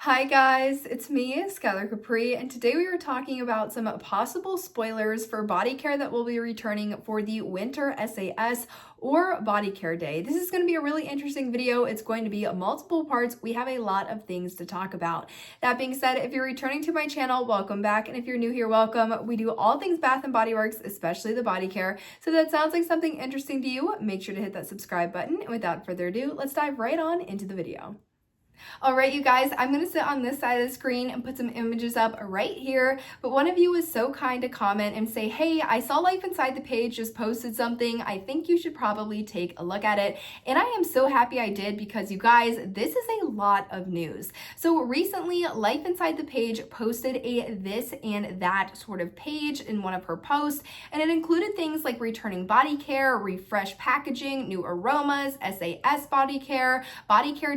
Hi guys, it's me, Skylar Capri, and today we are talking about some possible spoilers for body care that will be returning for the winter SAS or body care day. This is going to be a really interesting video. It's going to be multiple parts. We have a lot of things to talk about. That being said, if you're returning to my channel, welcome back, and if you're new here, welcome. We do all things Bath & Body Works, especially the body care. So if that sounds like something interesting to you, make sure to hit that subscribe button, and without further ado, let's dive right on into the video. All right, you guys, I'm going to sit on this side of the screen and put some images up right here. But one of you was so kind to comment and say, hey, I saw Life Inside the Page just posted something. I think you should probably take a look at it. And I am so happy I did because, you guys, this is a lot of news. So recently, Life Inside the Page posted a this and that sort of page in one of her posts. And it included things like returning body care, refresh packaging, new aromas, SAS body care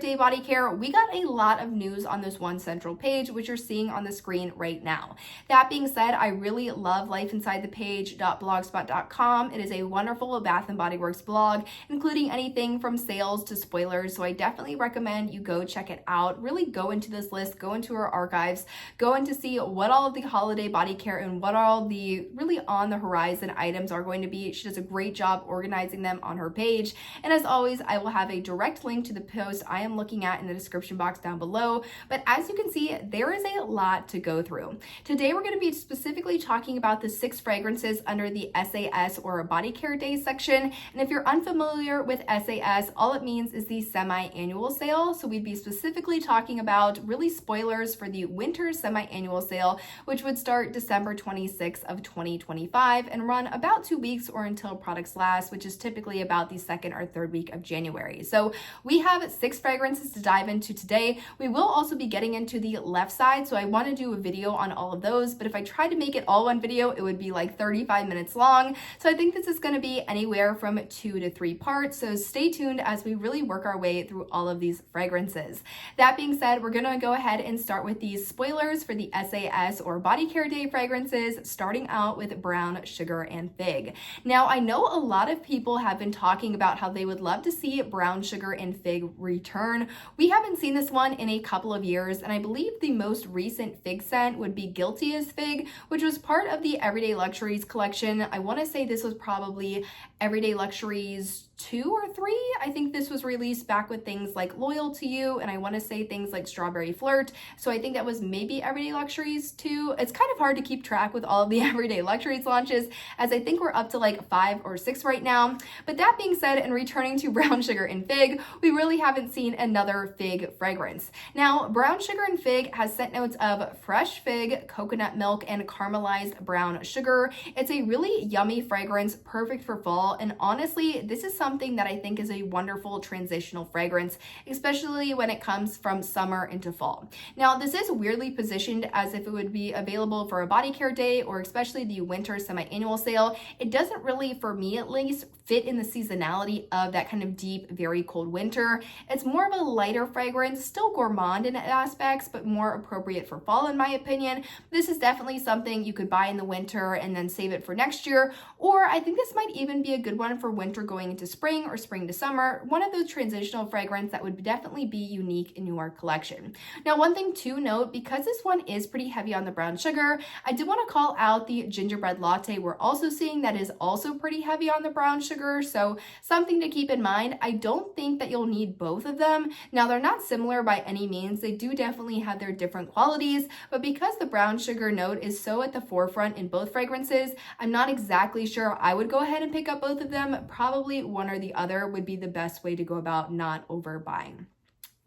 day body care. We got a lot of news on this one central page, which you're seeing on the screen right now. That being said, I really love lifeinsidethepage.blogspot.com. It is a wonderful Bath & Body Works blog, including anything from sales to spoilers. So I definitely recommend you go check it out. Really go into this list, go into her archives, go in to see what all of the holiday body care and what all the really on the horizon items are going to be. She does a great job organizing them on her page. And as always, I will have a direct link to the post I am looking at in the description box down below. But as you can see, there is a lot to go through. Today, we're going to be specifically talking about the 6 fragrances under the SAS or Body Care Day section. And if you're unfamiliar with SAS, all it means is the semi-annual sale. So we'd be specifically talking about really spoilers for the winter semi-annual sale, which would start December 26th of 2025 and run about 2 weeks or until products last, which is typically about the 2nd or 3rd week of January. So we have 6 fragrances to dive into today. We will also be getting into the left side, so I want to do a video on all of those, but if I tried to make it all one video, it would be like 35 minutes long. So I think this is going to be anywhere from 2 to 3 parts, so stay tuned as we really work our way through all of these fragrances. That being said, we're going to go ahead and start with these spoilers for the SAS or Body Care Day fragrances, starting out with Brown Sugar and Fig. Now, I know a lot of people have been talking about how they would love to see Brown Sugar and Fig return. We haven't seen this one in a couple of years, and I believe the most recent Fig scent would be Guilty as Fig, which was part of the Everyday Luxuries collection. I want to say this was probably Everyday Luxuries 2 or 3. I think this was released back with things like Loyal to You, and I want to say things like Strawberry Flirt. So I think that was maybe Everyday Luxuries 2. It's kind of hard to keep track with all of the Everyday Luxuries launches, as I think we're up to like 5 or 6 right now. But that being said, and returning to Brown Sugar and Fig, we really haven't seen another fig fragrance. Now, Brown Sugar and Fig has scent notes of fresh fig, coconut milk, and caramelized brown sugar. It's a really yummy fragrance, perfect for fall, and honestly, this is something that I think is a wonderful transitional fragrance, especially when it comes from summer into fall. Now, this is weirdly positioned as if it would be available for a body care day or especially the winter semi-annual sale. It doesn't really, for me at least, fit in the seasonality of that kind of deep, very cold winter. It's more of a lighter fragrance, still gourmand in aspects, but more appropriate for fall in my opinion. This is definitely something you could buy in the winter and then save it for next year, or I think this might even be a good one for winter going into spring or spring to summer, one of those transitional fragrance that would definitely be unique in your collection. Now, one thing to note, because this one is pretty heavy on the brown sugar, I did want to call out the gingerbread latte. We're also seeing that is also pretty heavy on the brown sugar, so something to keep in mind. I don't think that you'll need both of them. Now, they're not similar by any means. They do definitely have their different qualities, but because the brown sugar note is so at the forefront in both fragrances, I'm not exactly sure I would go ahead and pick up both of them. Probably one or the other would be the best way to go about not overbuying.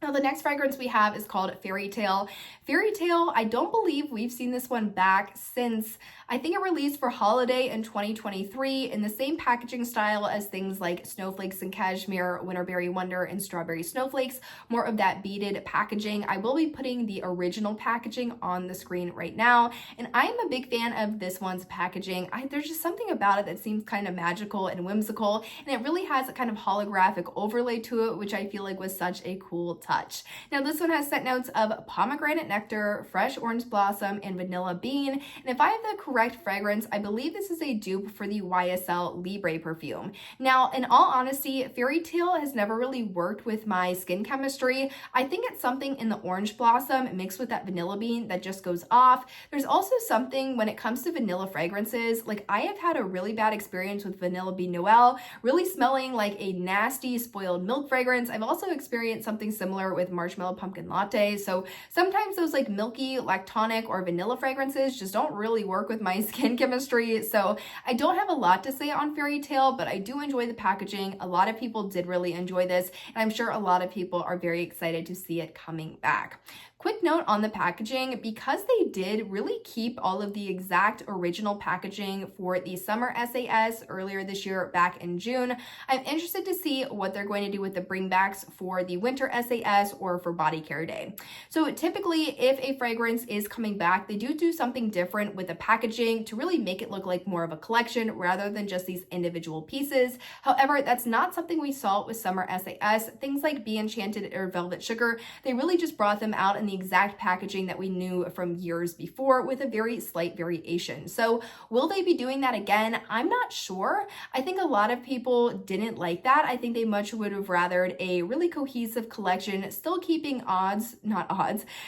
Now, the next fragrance we have is called Fairytale. Fairytale, I don't believe we've seen this one back since, I think it released for holiday in 2023 in the same packaging style as things like Snowflakes and Cashmere, Winterberry Wonder, and Strawberry Snowflakes, more of that beaded packaging. I will be putting the original packaging on the screen right now, and I'm a big fan of this one's packaging. There's just something about it that seems kind of magical and whimsical, and it really has a kind of holographic overlay to it, which I feel like was such a cool touch. touch. Now this one has scent notes of pomegranate nectar, fresh orange blossom, and vanilla bean. And if I have the correct fragrance, I believe this is a dupe for the YSL Libre perfume. Now, in all honesty, Fairytale has never really worked with my skin chemistry. I think it's something in the orange blossom mixed with that vanilla bean that just goes off. There's also something when it comes to vanilla fragrances, like I have had a really bad experience with Vanilla Bean Noel, really smelling like a nasty spoiled milk fragrance. I've also experienced something similar with Marshmallow Pumpkin Latte. So sometimes those like milky, lactonic, or vanilla fragrances just don't really work with my skin chemistry. So I don't have a lot to say on Fairytale, but I do enjoy the packaging. A lot of people did really enjoy this, and I'm sure a lot of people are very excited to see it coming back. Quick note on the packaging, because they did really keep all of the exact original packaging for the summer SAS earlier this year back in June, I'm interested to see what they're going to do with the bringbacks for the winter SAS or for body care day. So typically if a fragrance is coming back, they do something different with the packaging to really make it look like more of a collection rather than just these individual pieces. However, that's not something we saw with summer SAS. Things like Be Enchanted or Velvet Sugar, they really just brought them out in the exact packaging that we knew from years before with a very slight variation. So will they be doing that again? I'm not sure. I think a lot of people didn't like that. I think they much would have rathered a really cohesive collection, still keeping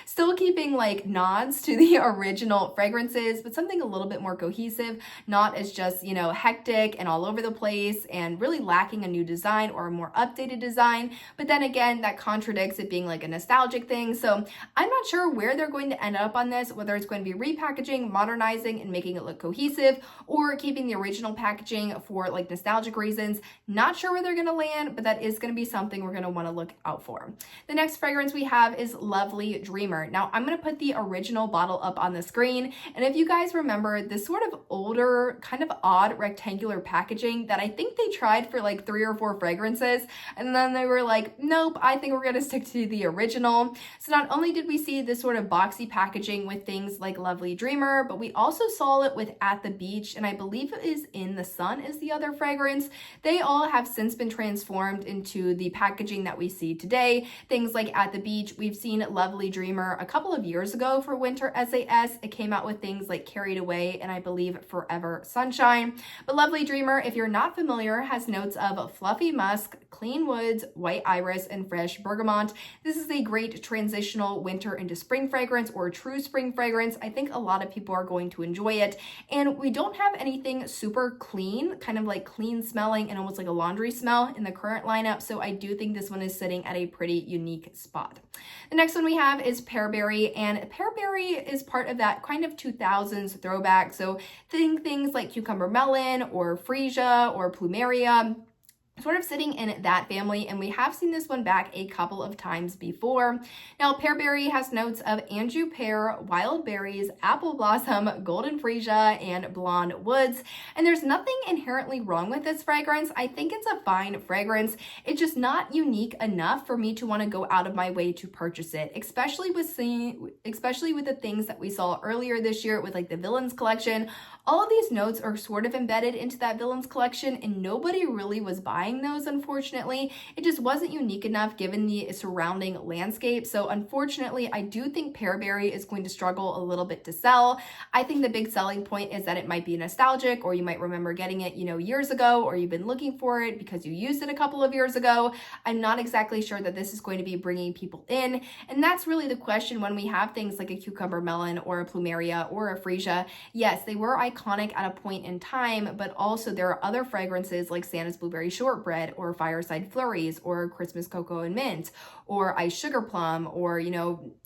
still keeping like nods to the original fragrances, but something a little bit more cohesive, not as just, you know, hectic and all over the place and really lacking a new design or a more updated design. But then again, that contradicts it being like a nostalgic thing. So I'm not sure where they're going to end up on this, whether it's going to be repackaging, modernizing, and making it look cohesive, or keeping the original packaging for like nostalgic reasons. Not sure where they're going to land, but that is going to be something we're going to want to look out for. The next fragrance we have is Lovely Dreamer. Now I'm going to put the original bottle up on the screen, and if you guys remember this sort of older, kind of odd rectangular packaging that I think they tried for like 3 or 4 fragrances, and then they were like, nope, I think we're going to stick to the original. So not only did we see this sort of boxy packaging with things like Lovely Dreamer, but we also saw it with At the Beach, and I believe it is In the Sun is the other fragrance. They all have since been transformed into the packaging that we see today. Things like At the Beach, we've seen Lovely Dreamer a couple of years ago for winter SAS. It came out with things like Carried Away and I believe Forever Sunshine. But Lovely Dreamer, if you're not familiar, has notes of fluffy musk, clean woods, white iris, and fresh bergamot. This is a great transitional winter into spring fragrance or true spring fragrance. I think a lot of people are going to enjoy it. And we don't have anything super clean, kind of like clean smelling and almost like a laundry smell in the current lineup. So I do think this one is sitting at a pretty unique spot. The next one we have is Pear Berry, and Pear Berry is part of that kind of 2000s throwback. So think things like Cucumber Melon or Freesia or Plumeria, sort of sitting in that family, and we have seen this one back a couple of times before. Now, Pear Berry has notes of Anjou pear, wild berries, apple blossom, golden freesia, and blonde woods, and there's nothing inherently wrong with this fragrance. I think it's a fine fragrance. It's just not unique enough for me to want to go out of my way to purchase it, especially with the things that we saw earlier this year with like the Villains collection. All of these notes are sort of embedded into that Villains collection, and nobody really was buying those, unfortunately. It just wasn't unique enough given the surrounding landscape. So unfortunately, I do think Pear Berry is going to struggle a little bit to sell. I think the big selling point is that it might be nostalgic, or you might remember getting it, years ago, or you've been looking for it because you used it a couple of years ago. I'm not exactly sure that this is going to be bringing people in. And that's really the question when we have things like a Cucumber Melon or a Plumeria or a Freesia. Yes, they were iconic at a point in time, but also there are other fragrances like Santa's Blueberry Shortbread or Fireside Flurries or Christmas Cocoa and Mint or Ice Sugar Plum or,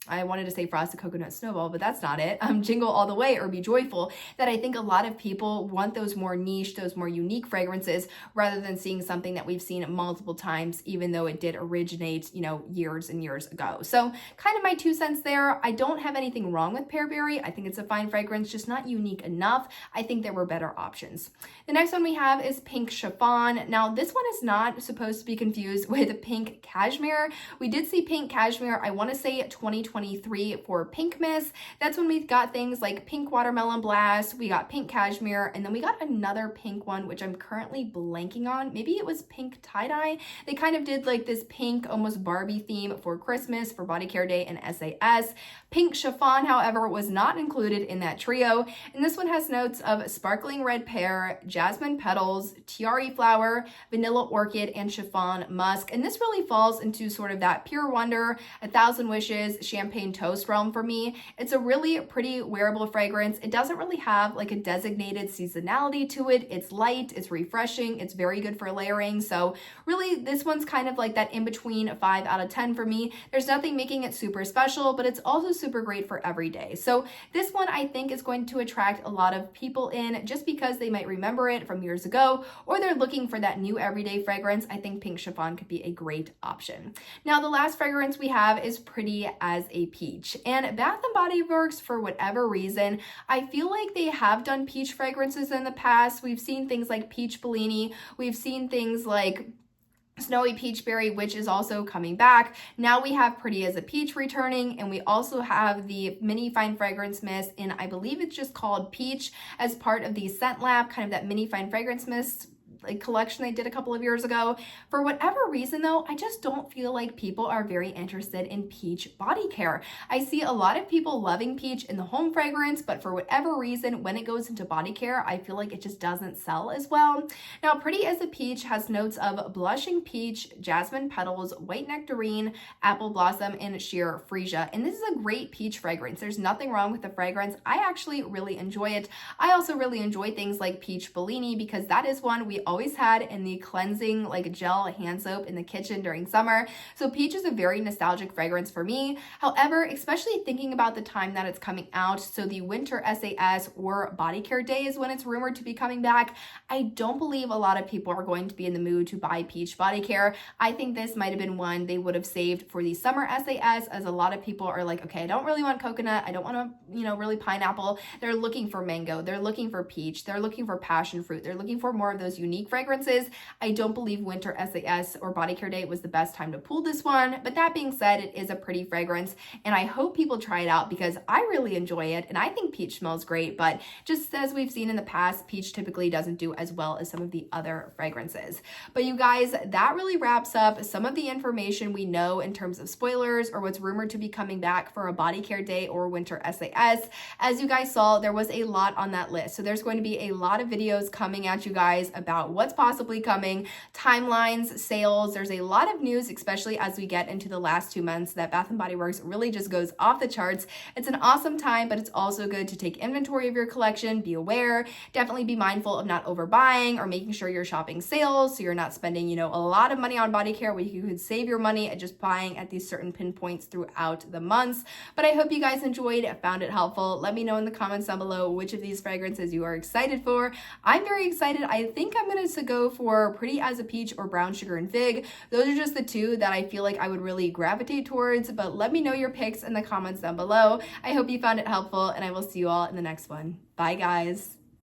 I wanted to say Frosted Coconut Snowball, but that's not it. Jingle All the Way or Be Joyful, that I think a lot of people want those more niche, those more unique fragrances rather than seeing something that we've seen multiple times, even though it did originate, years and years ago. So kind of my 2 cents there. I don't have anything wrong with Pear Berry. I think it's a fine fragrance, just not unique enough. I think there were better options. The next one we have is Pink Chiffon. Now, this one is not supposed to be confused with Pink Cashmere. We did see Pink Cashmere, I want to say 2023 for Pink Miss. That's when we got things like Pink Watermelon Blast, we got Pink Cashmere, and then we got another pink one, which I'm currently blanking on. Maybe it was Pink Tie-Dye. They kind of did like this pink, almost Barbie theme for Christmas, for Body Care Day and SAS. Pink Chiffon, however, was not included in that trio, and this one has notes of sparkling red pear, jasmine petals, tiare flower, vanilla orchid, and chiffon musk. And this really falls into sort of that Pure Wonder, 1,000 Wishes, champagne toast realm for me. It's a really pretty wearable fragrance. It doesn't really have like a designated seasonality to it. It's light, it's refreshing, it's very good for layering. So really, this one's kind of like that in between 5 out of 10 for me. There's nothing making it super special, but it's also super great for every day. So this one I think is going to attract a lot of people in just because they might remember it from years ago, or they're looking for that new everyday fragrance. I think Pink Chiffon could be a great option. Now, the last fragrance we have is Pretty as a Peach. And Bath & Body Works, for whatever reason, I feel like they have done peach fragrances in the past. We've seen things like Peach Bellini. We've seen things like Snowy Peach Berry, which is also coming back. Now we have Pretty as a Peach returning, and we also have the mini fine fragrance mist in, I believe it's just called Peach, as part of the Scent Lab, kind of that mini fine fragrance mist like collection they did a couple of years ago. For whatever reason though, I just don't feel like people are very interested in peach body care. I see a lot of people loving peach in the home fragrance, but for whatever reason, when it goes into body care, I feel like it just doesn't sell as well. Now, Pretty as a Peach has notes of blushing peach, jasmine petals, white nectarine, apple blossom, and sheer freesia. And this is a great peach fragrance. There's nothing wrong with the fragrance. I actually really enjoy it. I also really enjoy things like Peach Bellini because that is one we always had in the cleansing like gel hand soap in the kitchen during summer. So peach is a very nostalgic fragrance for me. However, especially thinking about the time that it's coming out, so the winter SAS or body care day is when it's rumored to be coming back, I don't believe a lot of people are going to be in the mood to buy peach body care. I think this might have been one they would have saved for the summer SAS, as a lot of people are like, okay, I don't really want coconut, I don't want to, really pineapple. They're looking for mango, they're looking for peach, they're looking for passion fruit, they're looking for more of those unique fragrances. I don't believe winter SAS or body care day was the best time to pull this one, but that being said, it is a pretty fragrance and I hope people try it out because I really enjoy it and I think peach smells great, but just as we've seen in the past, peach typically doesn't do as well as some of the other fragrances. But you guys, that really wraps up some of the information we know in terms of spoilers or what's rumored to be coming back for a body care day or winter SAS. As you guys saw, there was a lot on that list, so there's going to be a lot of videos coming at you guys about what's possibly coming, timelines, sales. There's a lot of news, especially as we get into the last 2 months, that Bath & Body Works really just goes off the charts. It's an awesome time, but it's also good to take inventory of your collection, be aware, definitely be mindful of not overbuying or making sure you're shopping sales so you're not spending, a lot of money on body care where you could save your money at just buying at these certain pinpoints throughout the months. But I hope you guys enjoyed, found it helpful. Let me know in the comments down below which of these fragrances you are excited for. I'm very excited. I think I'm going to go for Pretty as a Peach or Brown Sugar and Fig. Those are just the two that I feel like I would really gravitate towards, but let me know your picks in the comments down below. I hope you found it helpful and I will see you all in the next one. Bye guys.